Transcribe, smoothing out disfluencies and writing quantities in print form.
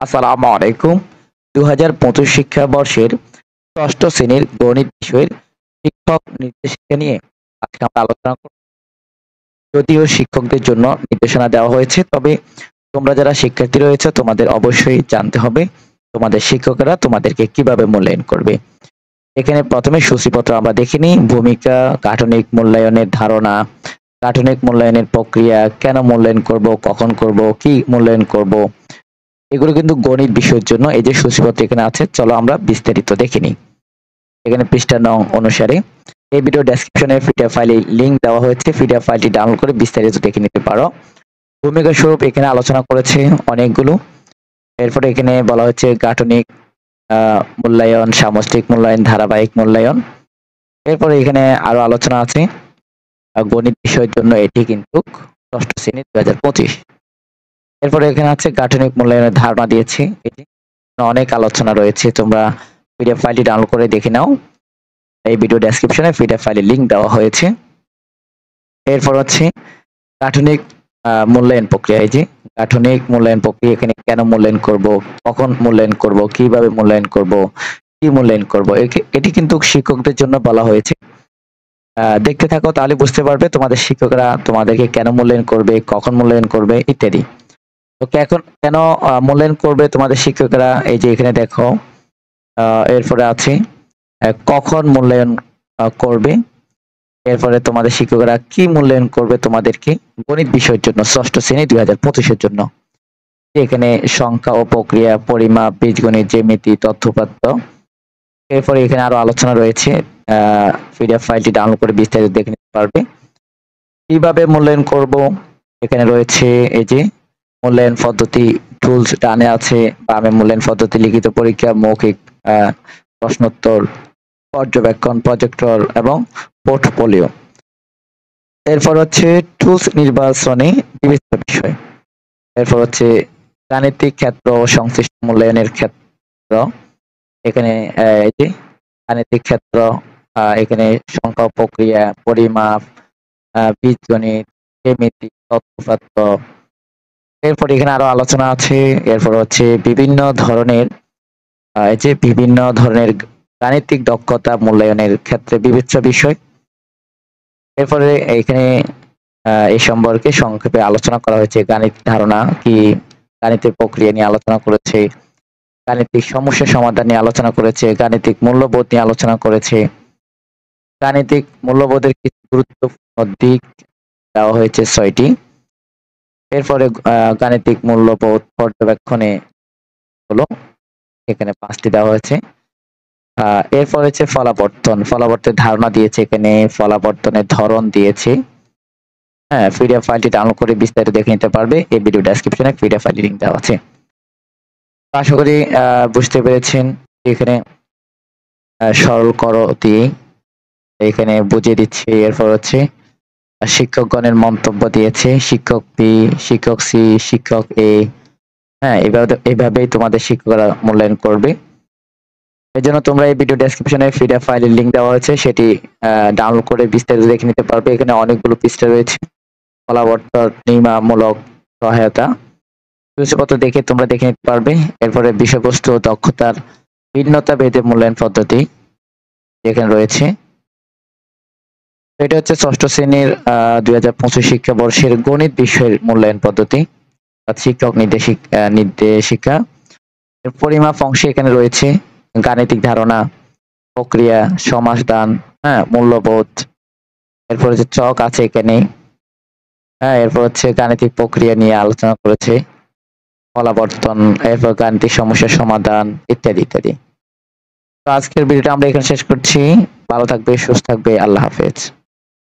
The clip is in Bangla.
আসসালামু আলাইকুম। ২০২৫ শিক্ষাবর্ষের ৬ষ্ঠ শ্রেণীর গণিত বিষয়ের শিক্ষক নির্দেশিকা নিয়ে আজকে আমরা আলোচনা করব। যদিও শিক্ষকদের জন্য নির্দেশনা দেওয়া হয়েছে, তবে তোমরা যারা শিক্ষার্থী রয়েছে তোমাদের অবশ্যই জানতে হবে তোমাদের শিক্ষকেরা তোমাদেরকে কিভাবে মূল্যায়ন করবে। এখানে প্রথমে সূচিপত্র আমরা দেখে নিই। ভূমিকা, গাঠনিক মূল্যায়নের ধারণা, গাঠনিক মূল্যায়নের প্রক্রিয়া, কেন মূল্যায়ন করব, কখন করব, কি মূল্যায়ন করব, এগুলো কিন্তু গণিত বিষয়ের জন্য। এই যে সূচিপত্র এখানে আছে, চলো আমরা বিস্তারিত দেখে নিই। এখানে পৃষ্ঠা নং অনুসারে এই ভিডিও ডেসক্রিপশনে পিডিএফ ফাইলে লিংক দেওয়া হয়েছে, পিডিএফ ফাইলটি ডাউনলোড করে বিস্তারিত দেখে নিতে পারো। ভূমিকা স্বরূপ এখানে আলোচনা করেছে অনেকগুলো। এরপরে এখানে বলা হচ্ছে গাঠনিক মূল্যায়ন, সামষ্টিক মূল্যায়ন, ধারাবাহিক মূল্যায়ন। এরপরে এখানে আরো আলোচনা আছে গণিত বিষয়ের জন্য। এটি কিন্তু ৬ষ্ঠ শ্রেণী ২০২৫। এরপরে এখানে আছে গাঠনিক মূল্যায়নের ধারণা দিয়েছে। এটি অনেক আলোচনা রয়েছে, তোমরা পিডিএফ ফাইলটি ডাউনলোড করে দেখে নাও। এই ভিডিও ডেসক্রিপশনে পিডিএফ ফাইলের লিংক দেওয়া হয়েছে। এরপর হচ্ছে গাঠনিক মূল্যায়ন প্রক্রিয়া। এই যে গাঠনিক মূল্যায়ন প্রক্রিয়া, এখানে কেন মূল্যায়ন করব, কখন মূল্যায়ন করব, কিভাবে মূল্যায়ন করব, কি মূল্যায়ন করব, এটি কিন্তু শিক্ষকদের জন্য বলা হয়েছে। দেখতে থাকো, তাহলে বুঝতে পারবে তোমাদের শিক্ষকরা তোমাদেরকে কেন মূল্যায়ন করবে, কখন মূল্যায়ন করবে ইত্যাদি। তো কেন মূল্যায়ন করবে তোমাদের শিক্ষকরা, এই যে এখানে দেখো। এরপরে আছে কখন মূল্যায়ন করবে। এরপরে তোমাদের শিক্ষকরা কি মূল্যায়ন করবে তোমাদেরকে গণিত বিষয়ের জন্য ৬ষ্ঠ শ্রেণী ২০২৫-এর জন্য। এখানে সংখ্যা ও প্রক্রিয়া, পরিমাপ, বীজগণিত, জ্যামিতি, তথ্যপাত্র। এরপরে এখানে আরো আলোচনা রয়েছে, পিডিএফ ফাইলটি ডাউনলোড করে বিস্তারিত দেখে নিতে পারবে। কিভাবে মূল্যায়ন করব, এখানে রয়েছে এই যে মূল্যায়ন পদ্ধতি, টুলস ডানে আছে, বামে মূল্যায়ন পদ্ধতি, লিখিত পরীক্ষা, মৌখিক প্রশ্নোত্তর, পর্যবেক্ষণ, প্রজেক্টর এবং পোর্টফোলিও। এরপর হচ্ছে টুলস নির্বাচনে বিবেচ্য বিষয়। এরপর হচ্ছে গাণিতিক ক্ষেত্র ও সংশ্লিষ্ট মূল্যায়নের ক্ষেত্র। এখানে এই যে গাণিতিক ক্ষেত্র, এখানে সংখ্যা, প্রক্রিয়া, পরিমাপ, বীজগণিত, জ্যামিতি, তথ্যপাত্র। এরপর এখানে আরো আলোচনা আছে। এরপর হচ্ছে বিভিন্ন ধরনের গাণিতিক দক্ষতা মূল্যায়নের ক্ষেত্রে বিবেচ্য বিষয়। এরপরে এখানে এই সম্পর্কে সংক্ষেপে আলোচনা করা হয়েছে। গাণিতিক ধারণা কি, গাণিতিক প্রক্রিয়া নিয়ে আলোচনা করেছে, গাণিতিক সমস্যা সমাধান নিয়ে আলোচনা করেছে, গাণিতিক মূল্যবোধ নিয়ে আলোচনা করেছে। গাণিতিক মূল্যবোধের কিছু গুরুত্বপূর্ণ দিক দেওয়া হয়েছে ৬টি। এরপরে গাণিতিক মূল্যবোধ পর্যবেক্ষণে হলো এখানে 5টি দেওয়া হয়েছে। এরপর হচ্ছে ফলাবর্তনের ধারণা দিয়েছে, এখানে ফলাবর্তনের ধরন দিয়েছে। পিডিএফ ফাইলটি ডাউনলোড করে বিস্তারিত দেখে নিতে পারবে। এই ভিডিও ডেসক্রিপশনে পিডিএফ ফাইলের লিংক দেওয়া আছে। আশা করি বুঝতে পেরেছেন। এখানে সরল করো দিয়ে এখানে বুঝিয়ে দিচ্ছি। এরপর হচ্ছে শিক্ষকগণের মন্তব্য দিয়েছে, শিক্ষক বি, শিক্ষক সি, শিক্ষক এ। এইভাবেই তোমাদের শিক্ষকরা মূল্যায়ন করবে। এই জন্য তোমরা এই ভিডিও ডেসক্রিপশনে পিডিএফ ফাইলের লিংক দেওয়া হয়েছে, সেটি ডাউনলোড করে বিস্তারিত দেখে নিতে পারবে। এখানে অনেকগুলো পৃষ্ঠা রয়েছে। ফলাবর্তন, নির্মাণমূলক সহায়তা, সূচিপত্র দেখে তোমরা দেখে নিতে পারবে। এরপরে বিষয়বস্তু ও দক্ষতার ভিন্নতা ভেদে মূল্যায়ন পদ্ধতি এখানে রয়েছে। এটা হচ্ছে ৬ষ্ঠ শ্রেণীর ২০২৫ শিক্ষাবর্ষের গণিত বিষয়ের মূল্যায়ন পদ্ধতি, শিক্ষক নির্দেশিকা। পরিমাপ অংশে এখানে রয়েছে গাণিতিক ধারণা, প্রক্রিয়া, সমাধান, মূল্যবোধ। এরপর হচ্ছে চক আছে এখানে। এরপর হচ্ছে গাণিতিক প্রক্রিয়া নিয়ে আলোচনা করেছে, ফলাবর্তন, এরপর গাণিতিক সমস্যার সমাধান ইত্যাদি ইত্যাদি। তো আজকের ভিডিওটা আমরা এখানে শেষ করছি। ভালো থাকবে, সুস্থ থাকবে, আল্লাহ হাফেজ।